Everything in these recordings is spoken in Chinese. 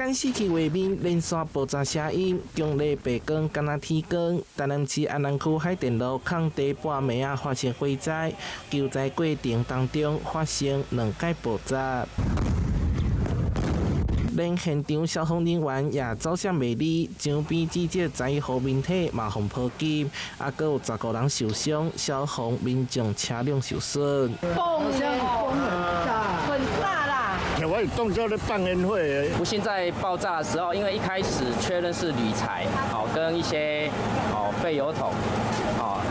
干市區外面連續爆炸聲音，強烈白光敢若天光。台南市安南區海淀路空地半暝啊發生火災，救災過程當中發生2起爆炸。連現場消防人員也走向袂離，江邊至少10號民體嘛互抱緊，還佫有15人受傷，消防民眾車輛受損。風很大啦！我有動作在放煙火。不幸在爆炸的時候，因為一開始確認是鋁材，跟一些廢油桶，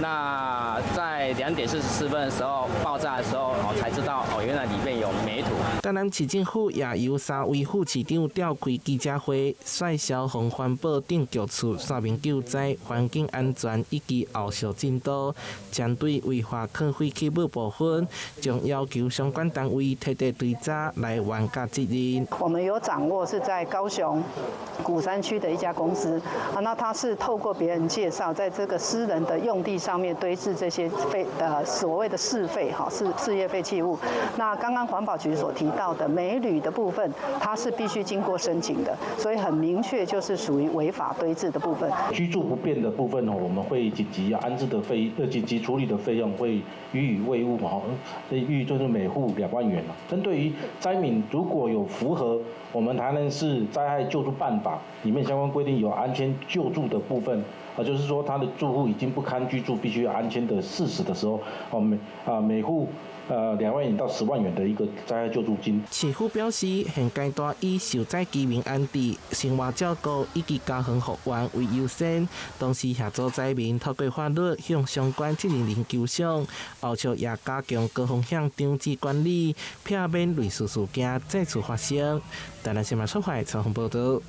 那在2點44分的時候爆炸的時候，才知道原來裡面有煤土。台南市政府也由3位副市長召開記者會，率消防、環保等局處說明救災、環境安全以及後續進度。針對違法放廢棄物部分，將要求相關單位徹底追查來完結責任。我們有掌握是在高雄鼓山區的一家公司，那他是透過別人介紹，在這個私人的用地上面堆置這些所謂的事廢是事業廢棄物。那剛剛環保局所提到的煤鋁的部分，它是必須經過申請的，所以很明確就是屬於違法堆置的部分。居住不便的部分我們會緊急安置的緊急處理的費用會予以慰物預就是每戶2萬元。針對於災民，如果有符合我們台南市災害救助辦法裡面相關規定有安遷救助的部分，就是說他的住戶已經不堪居住，必須要安遷的事實的時候，每戶2萬元到10萬元的一個災害救助金。市府表示，現階段以受災居民安置、生活照顧以及家園復原為優先，同時協助災民透過法律向相關責任人求償，後續也加強高風險場址管理，避免類似事件再次發生。台南新聞出海採訪報道。